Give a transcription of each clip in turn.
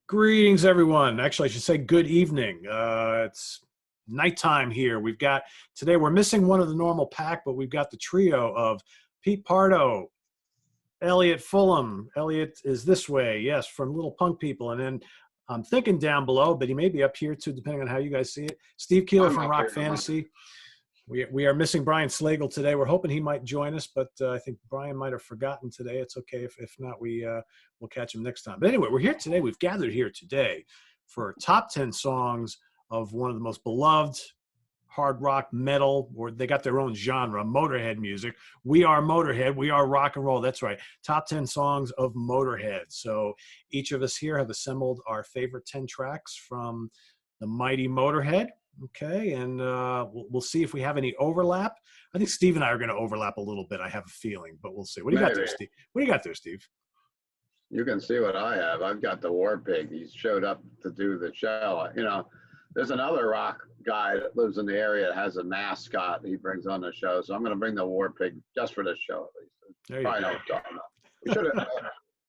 Greetings, everyone. Actually, I should say good evening. It's nighttime here. Today we're missing one of the normal pack, but we've got the trio of Pete Pardo, Elliott Fullam. Elliott is this way, yes, from Little Punk People. And then I'm thinking down below, but he may be up here too, depending on how you guys see it. Steve Keeler I'm from up Rock here. Fantasy. We are missing Brian Slagle today. We're hoping he might join us, but I think Brian might have forgotten today. It's okay if not. We'll catch him next time. But anyway, we're here today. We've gathered here today for top 10 songs of one of the most beloved hard rock metal, or they got their own genre, Motorhead music. We are Motorhead. We are rock and roll. That's right. Top 10 songs of Motorhead. So each of us here have assembled our favorite 10 tracks from the mighty Motorhead. Okay, and we'll see if we have any overlap. I think Steve and I are going to overlap a little bit. I have a feeling, but we'll see. What do you got there, Steve? What do you got there, Steve? You can see what I have. I've got the War Pig. He showed up to do the show. There's another rock guy that lives in the area that has a mascot he brings on the show. So I'm going to bring the War Pig just for this show at least. There you go.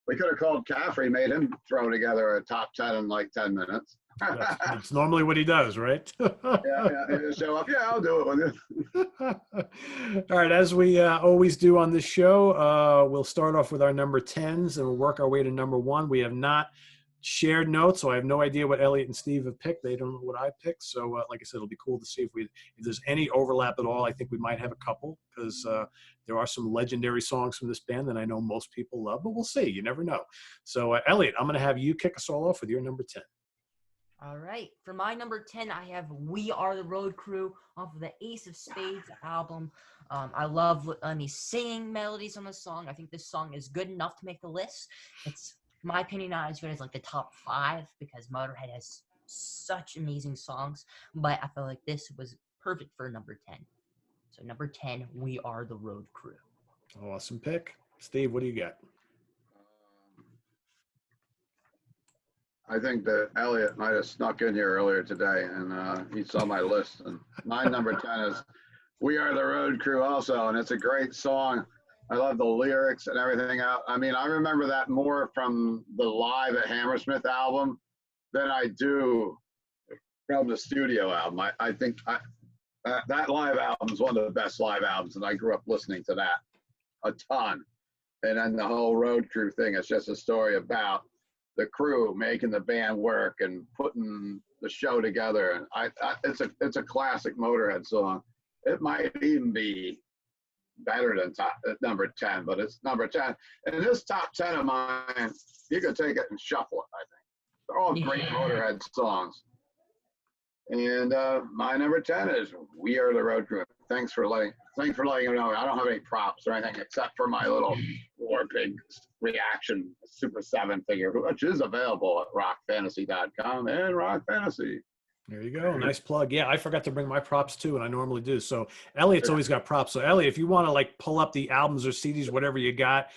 We could have called Caffrey, made him throw together a top 10 in like 10 minutes. That's normally what he does, right? yeah. Show up. Yeah, I'll do it with you. All right, as we always do on this show, we'll start off with our number 10s and we'll work our way to number 1. We have not shared notes, so I have no idea what Elliott and Steve have picked. They don't know what I picked. So, like I said, it'll be cool to see if there's any overlap at all. I think we might have a couple because there are some legendary songs from this band that I know most people love, but we'll see. You never know. So, Elliott, I'm going to have you kick us all off with your number 10. All right. For my number 10, I have We Are the Road Crew off of the Ace of Spades album. I love Lemmy's singing melodies on the song. I think this song is good enough to make the list. It's, in my opinion, not as good as like the top 5 because Motorhead has such amazing songs, but I feel like this was perfect for number 10. So number 10, We Are the Road Crew. Awesome pick. Steve, what do you got? I think that Elliott might have snuck in here earlier today, and he saw my list. And my number 10 is We Are the Road Crew also, and it's a great song. I love the lyrics and everything out. I mean, I remember that more from the Live at Hammersmith album than I do from the studio album. I think that live album is one of the best live albums, and I grew up listening to that a ton. And then the whole Road Crew thing is just a story about the crew making the band work and putting the show together. And it's a classic Motorhead song. It might even be better than number 10, but it's number 10. And this top 10 of mine, you could take it and shuffle it, I think. They're all great Motorhead songs. And my number 10 is We Are the Road Crew. Thanks for letting me know. I don't have any props or anything except for my little War Pig reaction Super 7 figure, which is available at rockfantasy.com and Rock Fantasy. There you go. Nice plug. Yeah, I forgot to bring my props too, and I normally do. So Elliott's always got props. So Elliott, if you want to like pull up the albums or CDs, whatever you got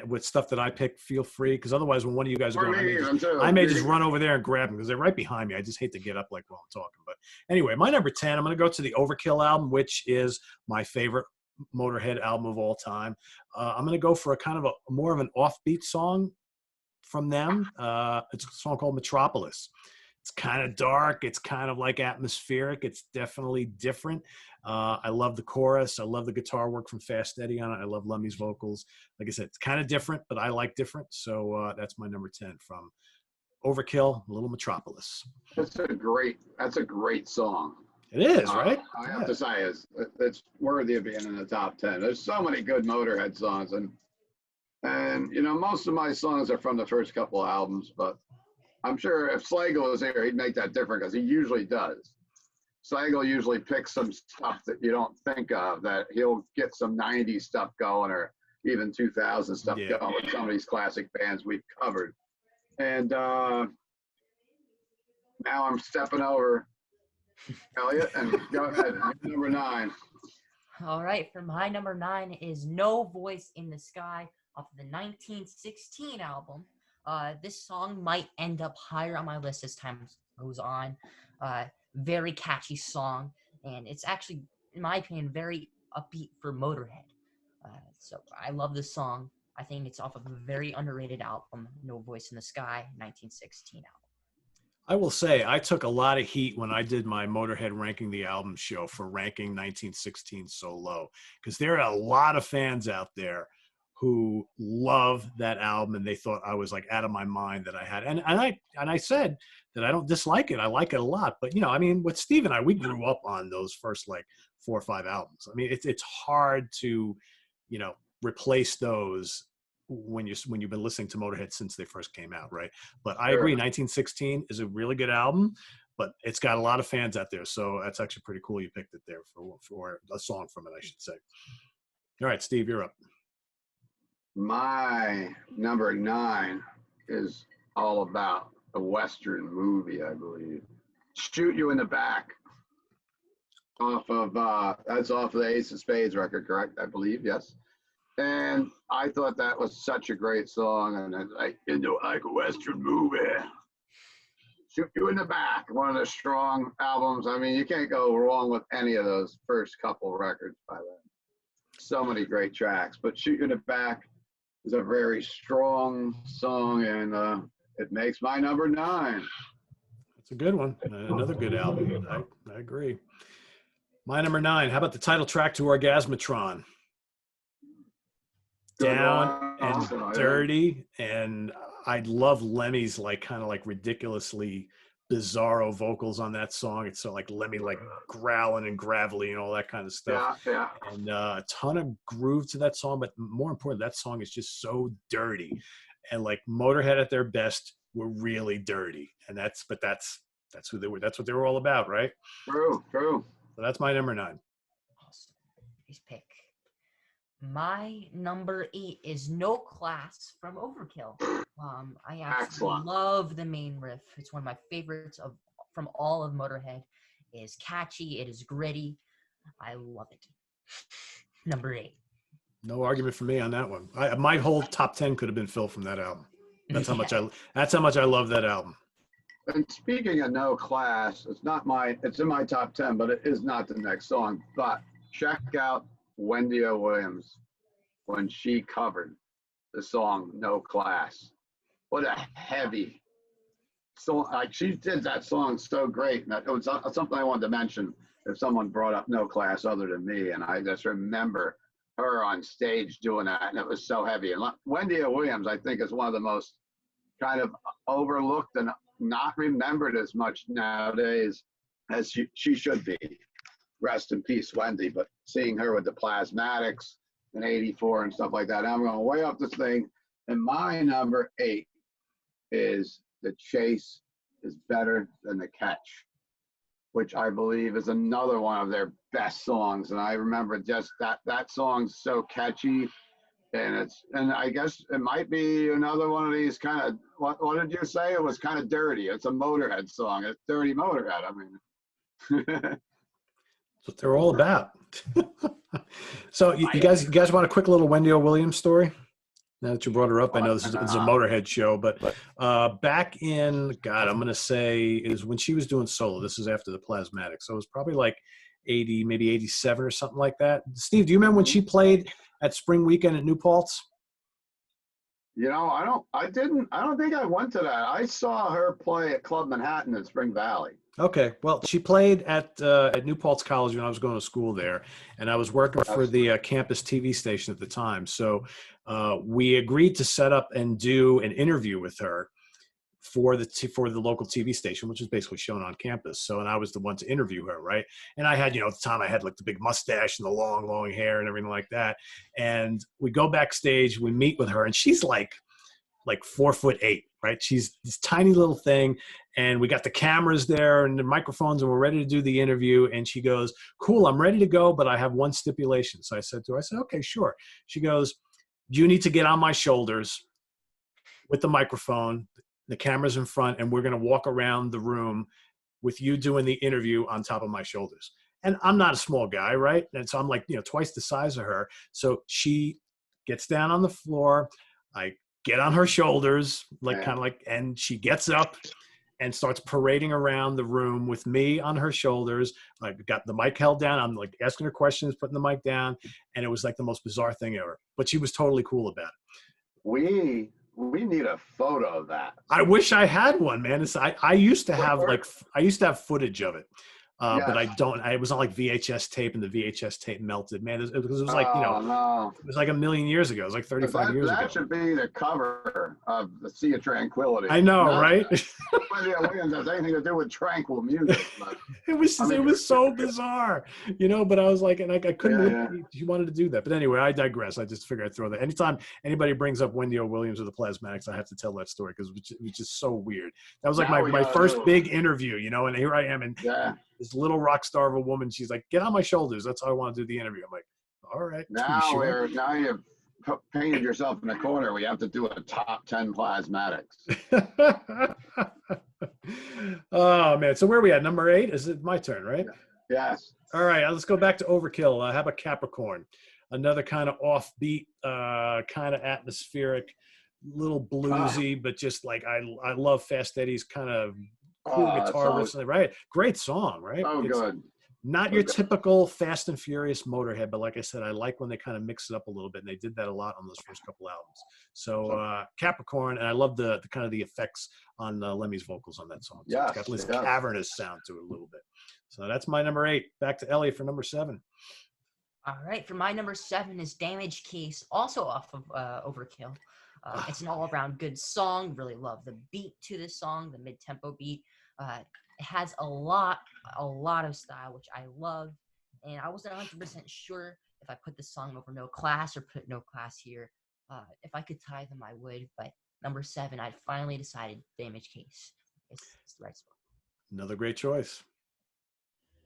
with stuff that I picked, feel free. Because otherwise, when one of you guys are going, I may just run over there and grab them because they're right behind me. I just hate to get up like while I'm talking. But anyway, my number 10, I'm going to go to the Overkill album, which is my favorite Motorhead album of all time. I'm going to go for a kind of more of an offbeat song from them. It's a song called Metropolis. It's kind of dark. It's kind of like atmospheric. It's definitely different. I love the chorus. I love the guitar work from Fast Eddie on it. I love Lemmy's vocals. Like I said, it's kind of different, but I like different. So that's my number 10 from Overkill, Little Metropolis. That's a great song. It is, right? I have to say, it's worthy of being in the top 10. There's so many good Motorhead songs, and most of my songs are from the first couple of albums, but I'm sure if Slagle was here, he'd make that different because he usually does. Slagle usually picks some stuff that you don't think of, that he'll get some 90s stuff going or even 2000 stuff going with some of these classic bands we've covered. And now I'm stepping over Elliott and go ahead. Number 9. All right. For my number 9 is No Voice in the Sky off of the 1916 album. This song might end up higher on my list as time goes on. Very catchy song, and it's actually, in my opinion, very upbeat for Motorhead. So I love this song. I think it's off of a very underrated album, No Voice in the Sky, 1916 album. I will say I took a lot of heat when I did my Motorhead ranking the album show for ranking 1916 so low, because there are a lot of fans out there who love that album and they thought I was like out of my mind that I had. And I said that I don't dislike it. I like it a lot. But I mean, with Steve and I, we grew up on those first like 4 or 5 albums. I mean, it's hard to, replace those when you've been listening to Motorhead since they first came out, right? But I agree, 1916 is a really good album, but it's got a lot of fans out there, so that's actually pretty cool. You picked it there for a song from it, I should say. All right, Steve, you're up. My number 9 is all about a Western movie, I believe. Shoot You in the Back. That's off of the Ace of Spades record, correct? I believe, yes. And I thought that was such a great song, and it's like a Western movie. Shoot You in the Back, one of the strong albums. I mean, you can't go wrong with any of those first couple records by them. So many great tracks, but Shoot You in the Back is a very strong song, and it makes my number 9. That's a good one. Another good album. I agree. My number 9. How about the title track to Orgasmatron? Down and dirty, and I love Lemmy's kind of ridiculously bizarro vocals on that song. It's so like Lemmy growling and gravelly and all that kind of stuff. Yeah. And a ton of groove to that song, but more important, that song is just so dirty. And like Motorhead at their best were really dirty, and that's who they were. That's what they were all about, right? True. So that's my number 9. Awesome. Nice pick. My number 8 is No Class from Overkill. I absolutely love the main riff. It's one of my favorites from all of Motorhead. It is catchy. It is gritty. I love it. Number 8. No argument for me on that one. My whole top 10 could have been filled from that album. That's how much I love that album. And speaking of No Class, it's in my top 10, but it is not the next song. But check out Wendy O. Williams when she covered the song No Class. What a heavy song. Like, she did that song so great. And it was something I wanted to mention if someone brought up No Class other than me. And I just remember her on stage doing that, and it was so heavy. And Wendy O. Williams, I think, is one of the most kind of overlooked and not remembered as much nowadays as she should be. Rest in peace, Wendy. But seeing her with the Plasmatics in '84 and stuff like that, I'm going way up this thing. And my number 8 is The Chase is Better Than the Catch, which I believe is another one of their best songs. And I remember just that song's so catchy. And I guess it might be another one of these kind of, what did you say? It was kind of dirty. It's a Motorhead song. It's dirty Motorhead. I mean, that's what they're all about. So you guys want a quick little Wendy O. Williams story? Now that you brought her up, I know this is a Motorhead show, but back in, God, I'm going to say is when she was doing solo. This is after the Plasmatics. So it was probably like 80, maybe 87 or something like that. Steve, do you remember when she played at Spring Weekend at New Paltz? I don't think I went to that. I saw her play at Club Manhattan in Spring Valley. Okay, well, she played at New Paltz College when I was going to school there, and I was working for the campus TV station at the time. So we agreed to set up and do an interview with her for the local TV station, which is basically shown on campus. So, and I was the one to interview her, right? And I had, at the time I had like the big mustache and the long hair and everything like that. And we go backstage, we meet with her, and she's like 4'8", right? She's this tiny little thing, and we got the cameras there and the microphones, and we're ready to do the interview. And she goes, "Cool, I'm ready to go, but I have one stipulation." So I said to her, "Okay, sure." She goes, "You need to get on my shoulders with the microphone, the camera's in front, and we're going to walk around the room with you doing the interview on top of my shoulders." And I'm not a small guy, right? And so I'm like, twice the size of her. So she gets down on the floor. I get on her shoulders, and she gets up and starts parading around the room with me on her shoulders. I've got the mic held down. I'm like asking her questions, putting the mic down. And it was like the most bizarre thing ever. But she was totally cool about it. We We need a photo of that. I wish I had one, man. I used to have footage of it. But I Yes. don't. It was on like VHS tape, and the VHS tape melted. Man, because it was like No. it was like a million years ago. It was like 35 years ago. That should be the cover of the Sea of Tranquility. I know, right? Williams has anything to do with tranquil music. But, it was so bizarre, But I was like, and I couldn't believe he wanted to do that. But anyway, I digress. I just figured I'd throw that. Anytime anybody brings up Wendy O. Williams or the Plasmatics, I have to tell that story because it was just so weird. That was like my first big interview, and here I am, and this little rock star of a woman. She's like, "Get on my shoulders." That's how I want to do the interview. I'm like, "All right." Now you've painted yourself in a corner. We have to do a top 10 Plasmatics. Oh man! So where are we at? Number 8? Is it my turn, right? Yes. All right. Let's go back to Overkill. How about Capricorn? Another kind of offbeat, kind of atmospheric, little bluesy, but just like I love Fast Eddie's kind of cool guitar riffs, right? Great song, right? Oh, good. Not your typical Fast and Furious Motorhead, but like I said, I like when they kind of mix it up a little bit, and they did that a lot on those first couple albums. So Capricorn, and I love the kind of the effects on Lemmy's vocals on that song. So it's got this cavernous sound to it a little bit. So that's my number 8. Back to Elliott for number 7. All right, for my number 7 is Damage Case, also off of Overkill. It's an all-around good song. Really love the beat to this song, the mid-tempo beat. It has a lot of style, which I love. And I wasn't 100% sure if I put this song over No Class or put No Class here. If I could tie them, I would. But number 7, I finally decided Damage Case. It's the right spot. Another great choice.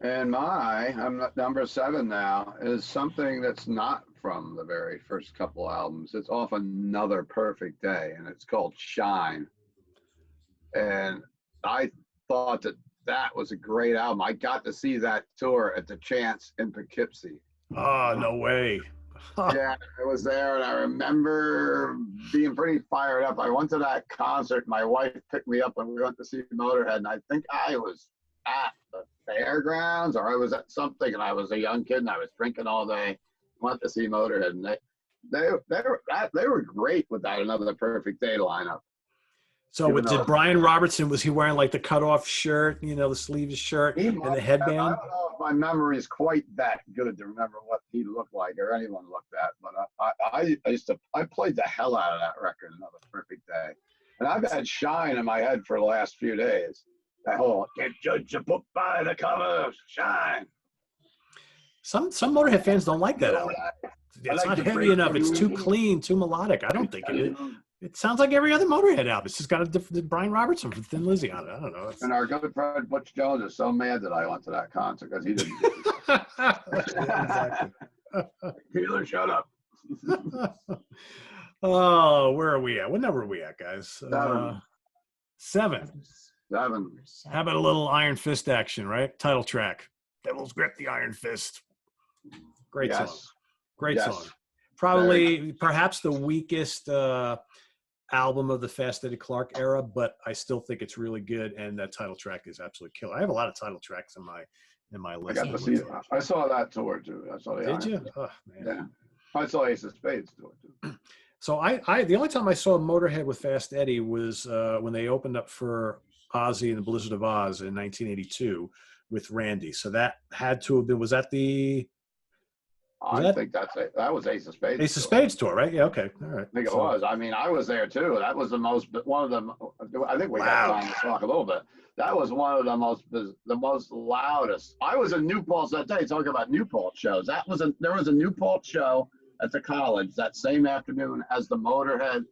And I'm number 7 now, is something that's not from the very first couple albums. It's off Another Perfect Day, and it's called Shine. And I thought that was a great album. I got to see that tour at the Chance in Poughkeepsie. Oh, no way. Yeah, I was there, and I remember being pretty fired up. I went to that concert. My wife picked me up when we went to see Motorhead, and I think I was at the fairgrounds, or I was at something, and I was a young kid, and I was drinking all day. Went to see Motorhead, and they were great with that Another Perfect Day lineup. So did Brian Robertson, was he wearing like the cutoff shirt, the sleeveless shirt and the headband? I don't know if my memory is quite that good to remember what he looked like or anyone looked at, but I played the hell out of that record, Another Perfect Day. And I've had Shine in my head for the last few days. That whole, can't judge a book by the cover, Shine. Some Motorhead fans don't like that album. It's not heavy enough. It's too clean, too melodic. I don't think it is. It sounds like every other Motorhead album. It's just got a different Brian Robertson from Thin Lizzy on it. I don't know. And our good friend Butch Jones is so mad that I went to that concert because he didn't. Exactly. Keeler, shut up. Oh, where are we at? What number are we at, guys? 7. 7. How about a little Iron Fist action, right? Title track. Devil's Grip, the Iron Fist. Great song. Great song. Perhaps the weakest album of the Fast Eddie Clarke era, but I still think it's really good, and that title track is absolutely killer. I have a lot of title tracks in my list. I saw that tour too. I saw the. Did you? Oh, man. Yeah, I saw Ace of Spades tour too. So I the only time I saw Motorhead with Fast Eddie was when they opened up for Ozzy and the Blizzard of Oz in 1982 with Randy. So that had to have been. Was that the? I think that was Ace of Spades. Ace of Spades tour, right? Yeah, okay. All right. I think it was. I mean, I was there too. That was one of them. I think we got time to talk a little bit. That was one of the most loudest. I was in New Paltz that day talking about New Paltz shows. There was a New Paltz show at the college that same afternoon as the Motorhead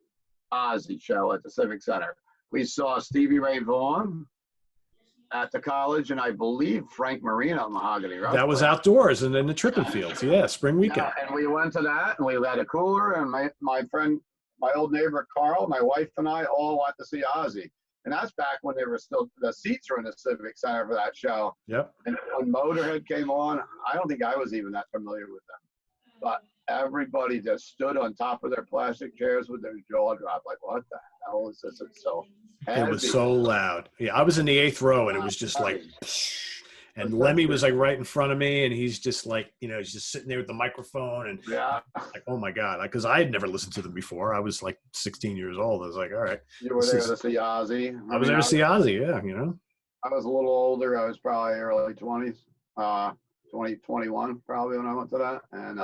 Ozzy show at the Civic Center. We saw Stevie Ray Vaughan at the college, and I believe Frank Marino, Mahogany Rush. That was outdoors and in the Trippin Fields. Yeah, spring weekend. Yeah, and we went to that, and we had a cooler, and my friend, my old neighbor Carl, my wife and I all went to see Ozzy. And that's back when they were still, the seats were in the Civic Center for that show. Yep. And when Motorhead came on, I don't think I was even that familiar with them. But everybody just stood on top of their plastic chairs with their jaw dropped. Like, what the hell is this? It's so heavy. It was so loud. Yeah, I was in the 8th row, and it was just like, And Lemmy was like right in front of me, and he's just like, he's just sitting there with the microphone, and Yeah. like, oh my God, because I had never listened to them before. I was like 16 years old. I was like, all right. You were there to see Ozzy. I was there to see Ozzy, yeah, I was a little older. I was probably early 20s, 2021 probably when I went to that. And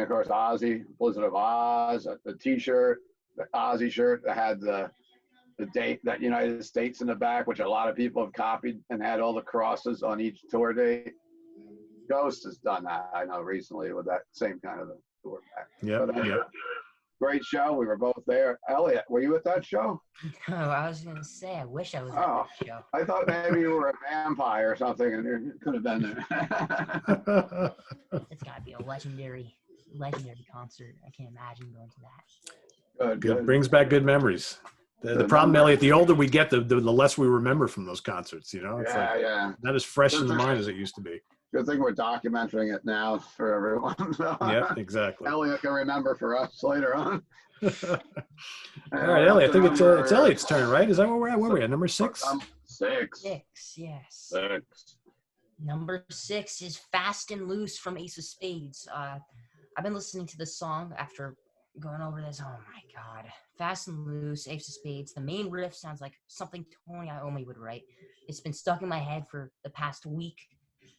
of course, Ozzy, Blizzard of Oz, the T-shirt, the Ozzy shirt that had the date, that United States in the back, which a lot of people have copied and had all the crosses on each tour date. Ghost has done that, I know, recently with that same kind of a tour back. Yeah, yeah. Great show. We were both there. Elliot, were you at that show? No, I was gonna say I wish I was at that show. I thought maybe you were a vampire or something, and you could have been there. It's gotta be a legendary concert. I can't imagine going to that. Good. Brings back good memories. The problem, Elliot, the older we get, the less we remember from those concerts. It's like not as fresh in the mind as it used to be. Good thing we're documenting it now for everyone. Yeah, exactly. Elliot can remember for us later on. All right, Elliot, I think it's Elliot's turn, right? Is that where we're at? Where are we at? Number 6? 6. 6, yes. 6. Number 6 is Fast and Loose from Ace of Spades. I've been listening to this song after going over this. Oh my God. Fast and Loose, Ace of Spades. The main riff sounds like something Tony Iommi would write. It's been stuck in my head for the past week.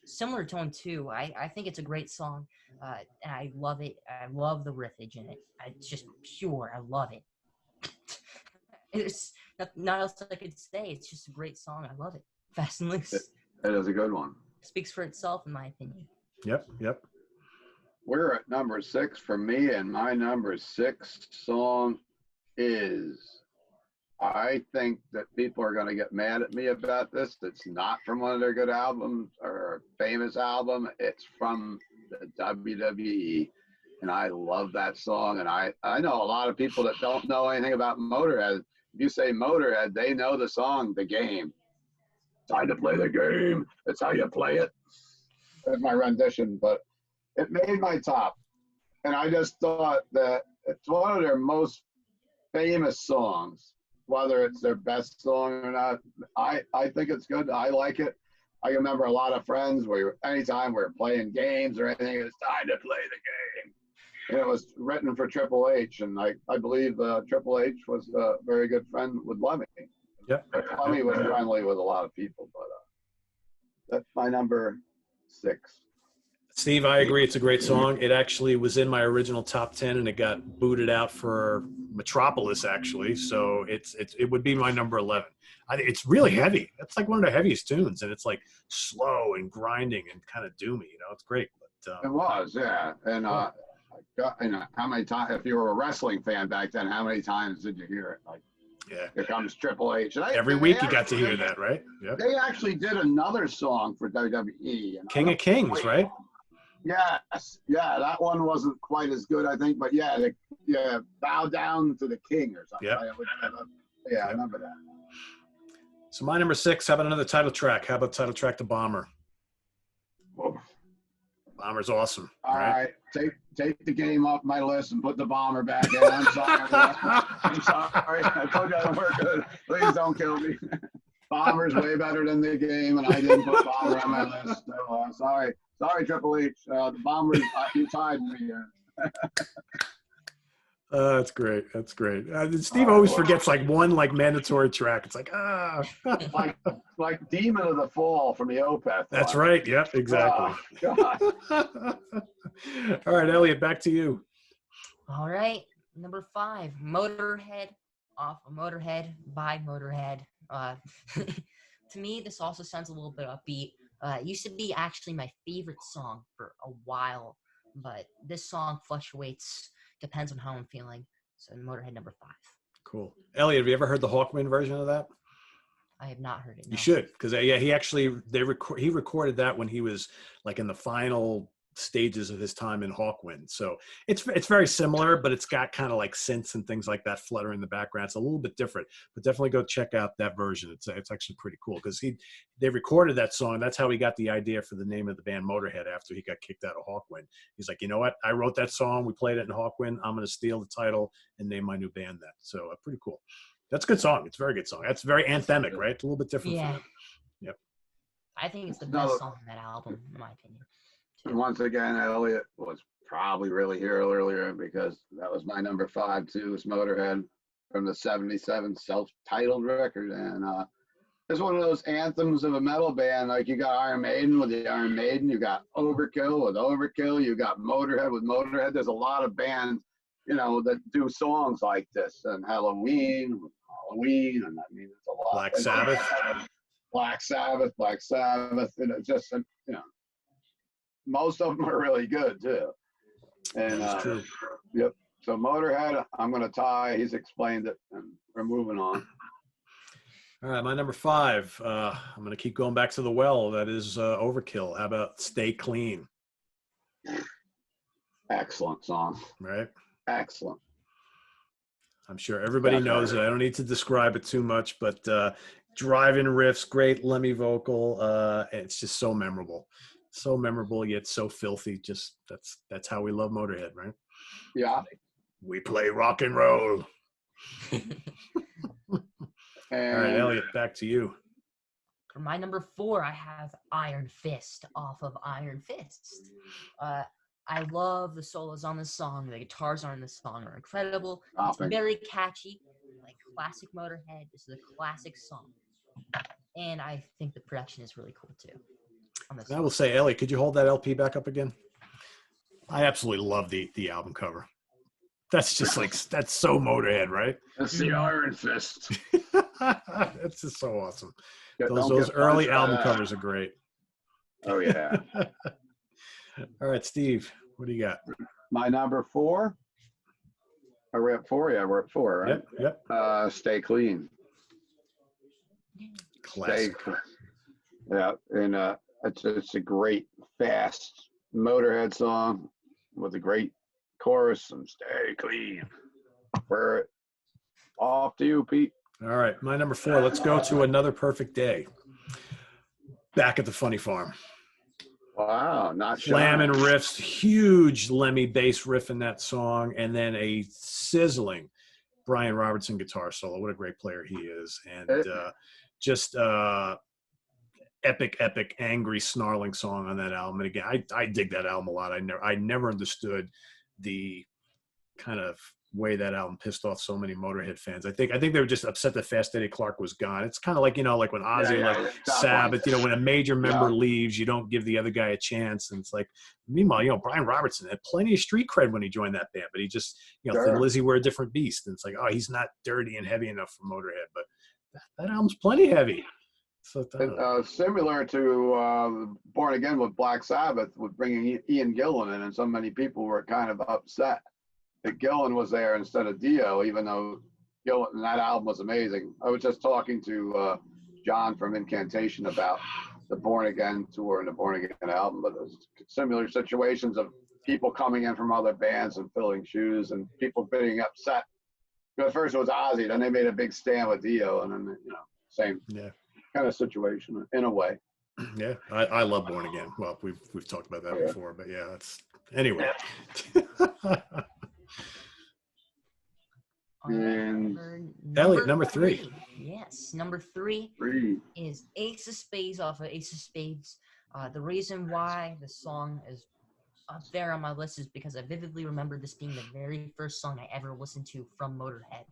Similar tone too. I think it's a great song, and I love it. I love the riffage in it. It's just pure. I love it. It's not else I could say. It's just a great song. I love it. Fast and Loose. It is a good one. Speaks for itself, in my opinion. Yep. We're at number 6 for me, and my number 6 song is, I think that people are going to get mad at me about this. It's not from one of their good albums or a famous album. It's from the WWE. And I love that song. And I know a lot of people that don't know anything about Motorhead. If you say Motorhead, they know the song, The Game. Time to play the game. That's how you play it. That's my rendition, but it made my top. And I just thought that it's one of their most famous songs. Whether it's their best song or not, I think it's good. I like it. I remember a lot of friends anytime we were playing games or anything, it's time to play the game. And it was written for Triple H, and I believe Triple H was a very good friend with Lemmy. Yep. Lemmy was friendly with a lot of people, but that's my number 6. Steve, I agree. It's a great song. It actually was in my original top 10, and it got booted out for Metropolis, actually. So it would be my number 11. It's really heavy. It's like one of the heaviest tunes, and it's like slow and grinding and kind of doomy. It's great. But, it was, yeah. And how many times, if you were a wrestling fan back then, how many times did you hear it? Like, yeah, here comes Triple H. And every week you got to hear that, right? Yep. They actually did another song for WWE. King of Kings, right? Yes, yeah, that one wasn't quite as good, I think, but bow down to the king or something. Yep. I remember that. So my number 6, how about another title track? How about title track to Bomber? Whoa. Bomber's awesome. All right. Take the game off my list and put the Bomber back in. I'm sorry. I'm sorry. I told you I don't work good. Please don't kill me. Bomber's way better than the game, and I didn't put Bomber on my list. So sorry. Sorry, Triple H. The Bombers, you tied me here. That's great. That's great. Steve always forgets like one mandatory track. It's like, like Demon of the Fall from the Opeth. That's right. Yep, exactly. Oh, All right, Elliot, back to you. All right, number 5, Motorhead, off of Motorhead by Motorhead. To me, this also sounds a little bit upbeat. It used to be actually my favorite song for a while, but this song fluctuates, depends on how I'm feeling. So Motorhead number 5. Cool. Elliot, have you ever heard the Hawkwind version of that? I have not heard it. No. You should, because he actually he recorded that when he was like in the final stages of his time in Hawkwind. So it's very similar, but it's got kind of like synths and things like that fluttering in the background. It's a little bit different, but definitely go check out that version. It's actually pretty cool because they recorded that song. That's how he got the idea for the name of the band Motorhead after he got kicked out of Hawkwind. He's like, you know what? I wrote that song. We played it in Hawkwind. I'm going to steal the title and name my new band that. So pretty cool. That's a good song. It's a very good song. That's very anthemic, right? It's a little bit different. Yeah. From it. Yep. I think it's the No. best song on that album, in my opinion. And once again, Elliott was probably really here earlier because that was my number 5 too. It's Motorhead from the '77 self-titled record, and it's one of those anthems of a metal band. Like you got Iron Maiden with the Iron Maiden, you got Overkill with Overkill, you got Motorhead with Motorhead. There's a lot of bands, you know, that do songs like this, and Halloween, and I mean, it's a lot. Black Sabbath. Black Sabbath, and it just, you know, most of them are really good too. And That's true. yep. So Motorhead, I'm going to tie. He's explained it, and we're moving on. All right, my number 5. I'm going to keep going back to the well. That is Overkill. How about Stay Clean? Excellent song. Right? Excellent. I'm sure everybody knows it. I don't need to describe it too much, but driving riffs, great Lemmy vocal. It's just so memorable. So memorable, yet so filthy. Just that's how we love Motorhead, right? Yeah. We play rock and roll. And All right, Elliott, back to you. For my number 4, I have Iron Fist off of Iron Fist. I love the solos on this song. The guitars on this song are incredible. It's very catchy, like classic Motorhead. This is a classic song. And I think the production is really cool too. And I will say, Elliott, could you hold that LP back up again? I absolutely love the album cover. That's just like, that's so Motorhead, right? That's the Iron Fist. It's just so awesome. Yeah, Those early album covers are great. Oh, yeah. All right, Steve, what do you got? My number 4. Are we at 4? Yeah, we're at 4, right? Yep. Stay Clean. Classic. Yeah, and it's a great, fast Motorhead song with a great chorus and Stay Clean. We're off to you, Pete. All right, my number 4. Let's go to Another Perfect Day. Back at the Funny Farm. Wow, not slamming riffs, huge Lemmy bass riff in that song, and then a sizzling Brian Robertson guitar solo. What a great player he is. And just epic, angry, snarling song on that album. And again, I dig that album a lot. I never understood the kind of way that album pissed off so many Motorhead fans. I think they were just upset that Fast Eddie Clark was gone. It's kind of like, you know, like when Ozzy, Sabbath, you know, when a major member leaves, you don't give the other guy a chance. And it's like, meanwhile, you know, Brian Robertson had plenty of street cred when he joined that band, but he just, you know, Thin Lizzy were a different beast. And it's like, oh, he's not dirty and heavy enough for Motorhead, but that album's plenty heavy. So similar to Born Again with Black Sabbath, with bringing Ian Gillan in, and so many people were kind of upset that Gillan was there instead of Dio, even though Gillan, and that album was amazing. I was just talking to John from Incantation about the Born Again tour and the Born Again album, but there's similar situations of people coming in from other bands and filling shoes and people being upset. Because first it was Ozzy, then they made a big stand with Dio, and then, you know, same kind of situation in a way. Yeah, I love Born Again. Well, we've talked about that before, but yeah, that's anyway. And Elliott, number 3. Yes, number 3 is Ace of Spades off of Ace of Spades. The reason why the song is up there on my list is because I vividly remember this being the very first song I ever listened to from Motorhead.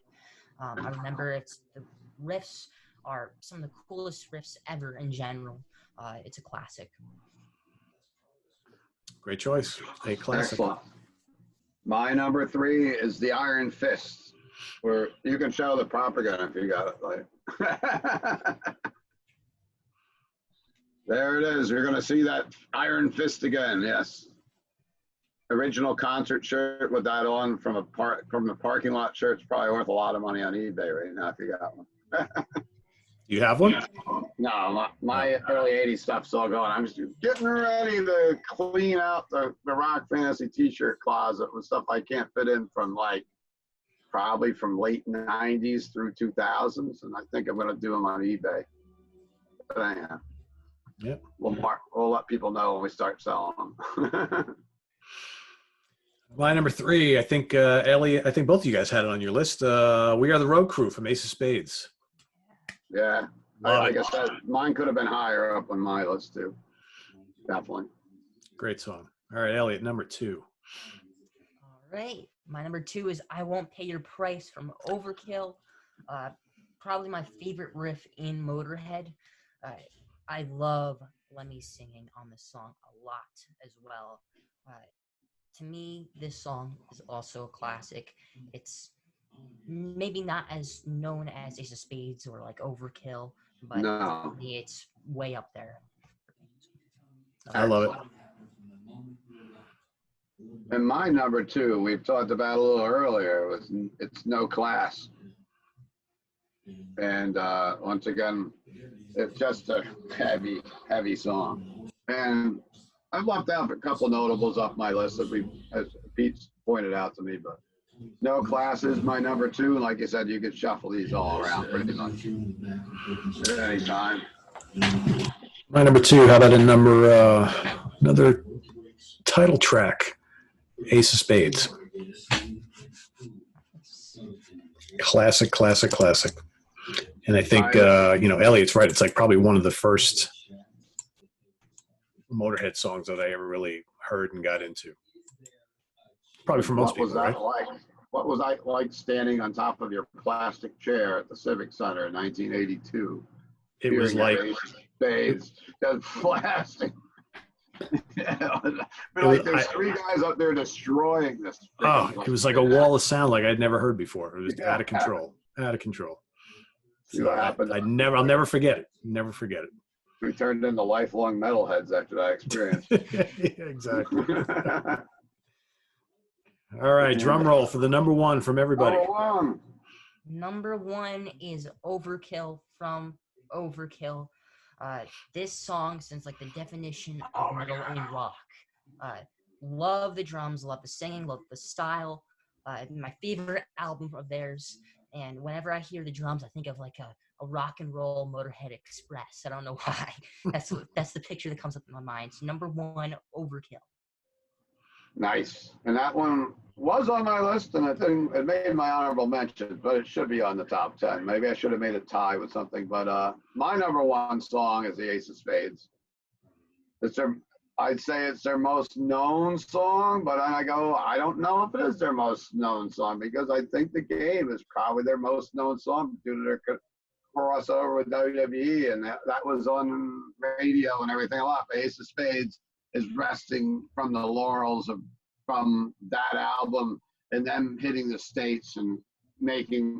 I remember the riffs are some of the coolest riffs ever in general. It's a classic. Great choice. A classic. Excellent. My number 3 is the Iron Fist. Where you can show the propaganda if you got it. Like, there it is. You're going to see that Iron Fist again. Yes. Original concert shirt with that on from the parking lot shirt's probably worth a lot of money on eBay right now if you got one. You have one? No, my early 80s stuff's all going. I'm just getting ready to clean out the Rock Fantasy t-shirt closet with stuff I can't fit in from probably from late 90s through 2000s, and I think I'm going to do them on eBay. But I am. Yep. We'll let people know when we start selling them. My number 3, I think, Elliott, I think both of you guys had it on your list. We Are the Road Crew from Ace of Spades. Yeah. Love like it. I said, mine could have been higher up on my list too. Definitely. Great song. All right, Elliott, number 2. All right. My number 2 is I Won't Pay Your Price from Overkill. Probably my favorite riff in Motorhead. I love Lemmy singing on this song a lot as well. To me, this song is also a classic. It's maybe not as known as Ace of Spades or like Overkill, but No. to me, it's way up there. I love it. And my number 2, we've talked about a little earlier, was It's No Class. And once again, it's just a heavy, heavy song. And I've left out a couple notables off my list as Pete's pointed out to me, but No Class is my number 2. And like you said, you could shuffle these all around pretty much at any time. My number 2, how about another title track, Ace of Spades. Classic, classic, classic. And I think, Elliott's right. It's like probably one of the first Motorhead songs that I ever really heard and got into. Probably for most people, right? What was I like standing on top of your plastic chair at the Civic Center in 1982? It was like Spades, just blasting. There's 3 guys up there destroying this. It was like a wall of sound like I'd never heard before. It was out of control. Out of control. So I'll never forget it. Never forget it. We turned into lifelong metalheads after that experience. Yeah, exactly. All right, drum roll for the number 1 from everybody. Number 1 is Overkill from Overkill. This song sounds like the definition of metal and rock. Love the drums, love the singing, love the style. My favorite album of theirs. And whenever I hear the drums, I think of like a rock and roll Motorhead Express. I don't know why. That's the picture that comes up in my mind. So number 1, Overkill. Nice. And that one was on my list, and I think it made my honorable mention, but it should be on the top 10. Maybe I should have made a tie with something. But my number 1 song is the Ace of Spades. I'd say it's their most known song, but I don't know if it is their most known song, because I think The Game is probably their most known song due to their crossover with WWE, and that was on radio and everything a lot. But Ace of Spades is resting from the laurels from that album and them hitting the States and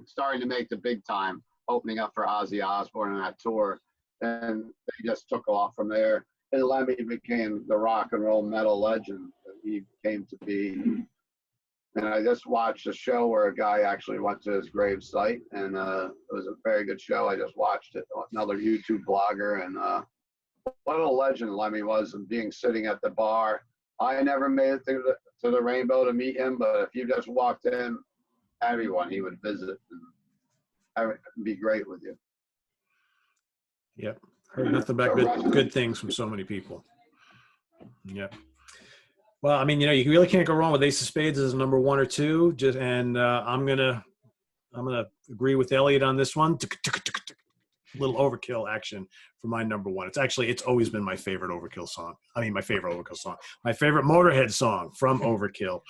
starting to make the big time, opening up for Ozzy Osbourne on that tour. And they just took off from there. And Lemmy became the rock and roll metal legend that he came to be. And I just watched a show where a guy actually went to his grave site, and it was a very good show. I just watched it. Another YouTube blogger, and what a legend Lemmy was, and sitting at the bar. I never made it to the Rainbow to meet him, but if you just walked in, everyone he would visit and be great with you. Yep. Heard nothing but good things from so many people. Yep. Well, I mean, you really can't go wrong with Ace of Spades as number 1 or 2. I'm gonna agree with Elliott on this one. Little Overkill action for my number 1. It's always been my favorite Overkill song. I mean, my favorite Overkill song. My favorite Motorhead song from Overkill.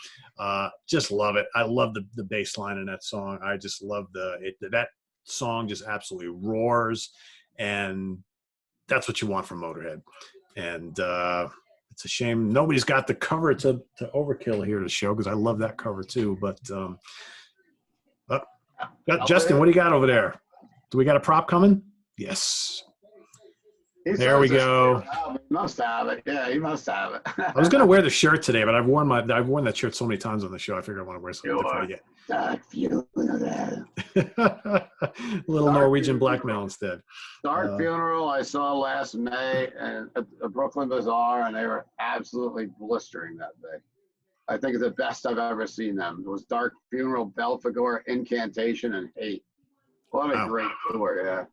Just love it. I love the bass line in that song. I just love that song. Just absolutely roars, and that's what you want from Motorhead. And it's a shame nobody's got the cover to Overkill here to show, because I love that cover too. But Justin, what do you got over there? Do we got a prop coming? Yes. There we go. He must have it. Yeah, he must have it. I was going to wear the shirt today, but I've worn that shirt so many times on the show. I figured I want to wear something different again. Little Norwegian blackmail instead. Dark Funeral I saw last May at the Brooklyn Bazaar, and they were absolutely blistering that day. I think it's the best I've ever seen them. It was Dark Funeral, Belphegor, Incantation, and Hate. What a great tour, yeah.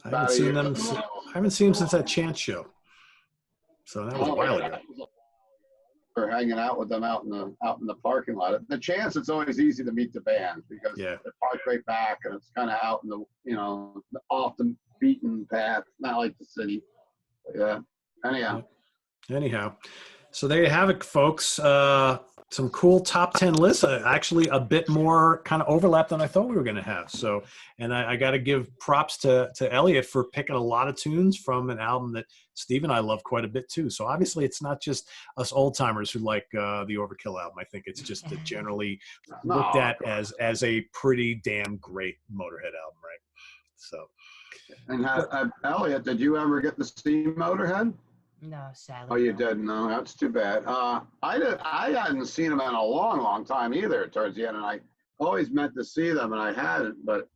I haven't seen them since that Chance show. So that was a while ago. We're hanging out with them out in the parking lot. The Chance, it's always easy to meet the bands because they're parked right back, and it's kind of out in the off the beaten path, not like the city. Yeah. Anyhow, so there you have it, folks. Some cool top 10 lists. Actually, a bit more kind of overlap than I thought we were going to have. So, and I got to give props to Elliott for picking a lot of tunes from an album that Steve and I love quite a bit too. So obviously, it's not just us old timers who like the Overkill album. I think it's just generally looked at as a pretty damn great Motorhead album, right? So. And Elliott, did you ever get to see Motorhead? No, sadly. Oh, you did? No, that's too bad. I hadn't seen them in a long, long time either towards the end, and I always meant to see them, and I hadn't, but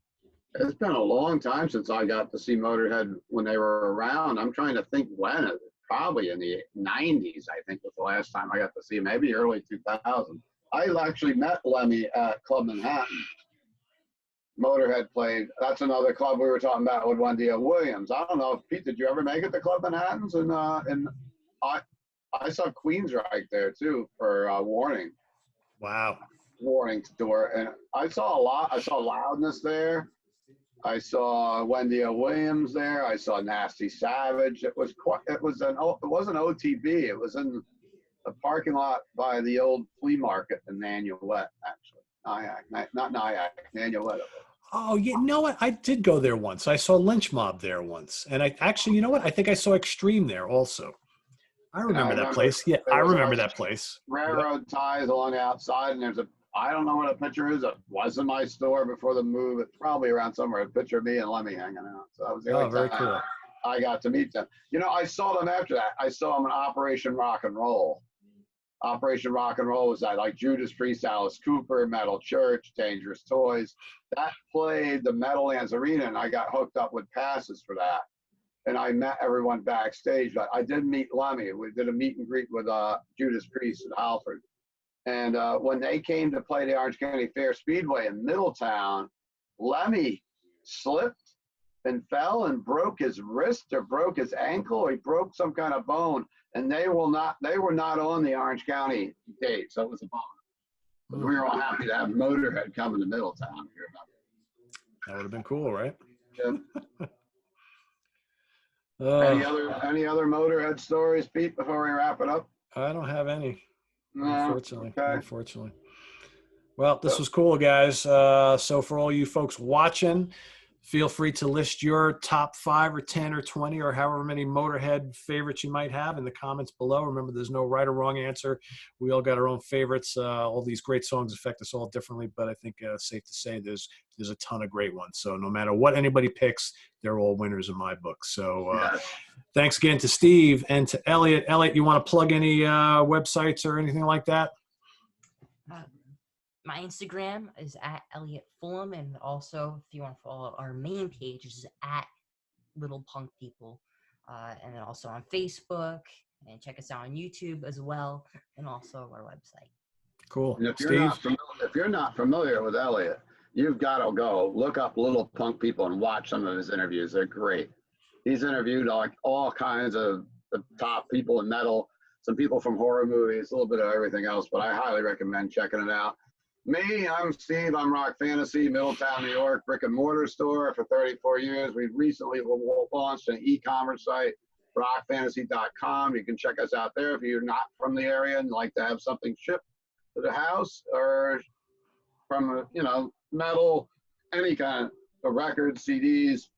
it's been a long time since I got to see Motorhead when they were around. I'm trying to think when. Probably in the 90s, I think, was the last time I got to see them, maybe early 2000. I actually met Lemmy at Club Manhattan. Motorhead played. That's another club we were talking about with Wendy Williams. I don't know, Pete, did you ever make it to Club Manhattan's? And I saw Queensryche there too for Warning. Wow. Warning tour, and I saw a lot. I saw Loudness there. I saw Wendy Williams there. I saw Nasty Savage. It wasn't OTB. It was in a parking lot by the old flea market in Nanuet, actually. Nyack, not Nyack, Nanuet. Oh, you know what? I did go there once. I saw Lynch Mob there once. And I actually, you know what? I think I saw Extreme there also. I remember that place. Yeah, I remember that place. Railroad ties along the outside, and I don't know what a picture is. It was in my store before the move. It's probably around somewhere. A picture of me and Lemmy hanging out. So that was the only very time cool. I got to meet them. You know, I saw them after that. I saw them in Operation Rock and Roll. Operation Rock and Roll was that, like Judas Priest, Alice Cooper, Metal Church, Dangerous Toys. That played the Meadowlands Arena, and I got hooked up with passes for that. And I met everyone backstage. But I did meet Lemmy. We did a meet and greet with Judas Priest at Halford. And when they came to play the Orange County Fair Speedway in Middletown, Lemmy slipped and fell and broke his wrist or broke his ankle. Or he broke some kind of bone. And they were not on the Orange County date, so it was a bummer. We were all happy to have Motorhead come to Middletown. That would have been cool, right? Yeah. Any other Motorhead stories, Pete, before we wrap it up? I don't have any, unfortunately. Okay. Unfortunately. Well, this was cool, guys. So for all you folks watching, feel free to list your top 5 or 10 or 20 or however many Motorhead favorites you might have in the comments below. Remember, there's no right or wrong answer. We all got our own favorites. All these great songs affect us all differently, but I think it's safe to say there's a ton of great ones. So no matter what anybody picks, they're all winners in my book. So thanks again to Steve and to Elliott. Elliott, you want to plug any websites or anything like that? My Instagram is at Elliott Fullam, and also if you want to follow our main page, is at Little Punk People, and then also on Facebook, and check us out on YouTube as well, and also our website. Cool. And if you're not familiar with Elliott, you've got to go look up Little Punk People and watch some of his interviews. They're great. He's interviewed like all kinds of the top people in metal, some people from horror movies, a little bit of everything else, but I highly recommend checking it out. Me, I'm Steve. I'm Rock Fantasy, Middletown, New York, brick and mortar store for 34 years. We've recently launched an e-commerce site, rockfantasy.com. You can check us out there if you're not from the area and like to have something shipped to the house, or from, metal, any kind of records, CDs,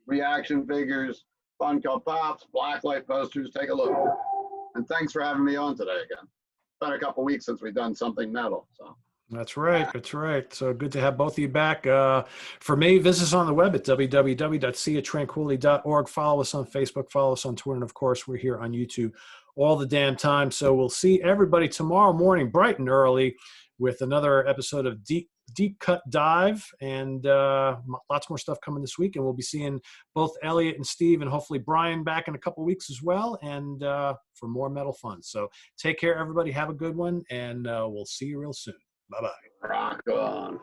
reaction figures, Funko Pops, blacklight posters. Take a look. And thanks for having me on today again. It's been a couple weeks since we've done something metal, so. That's right. That's right. So good to have both of you back. For me, visit us on the web at www.seaoftranquility.org. Follow us on Facebook. Follow us on Twitter. And, of course, we're here on YouTube all the damn time. So we'll see everybody tomorrow morning, bright and early, with another episode of Deep Cut Dive. And lots more stuff coming this week. And we'll be seeing both Elliott and Steve and hopefully Brian back in a couple weeks as well, and for more metal fun. So take care, everybody. Have a good one. And we'll see you real soon. Bye-bye. Rock on.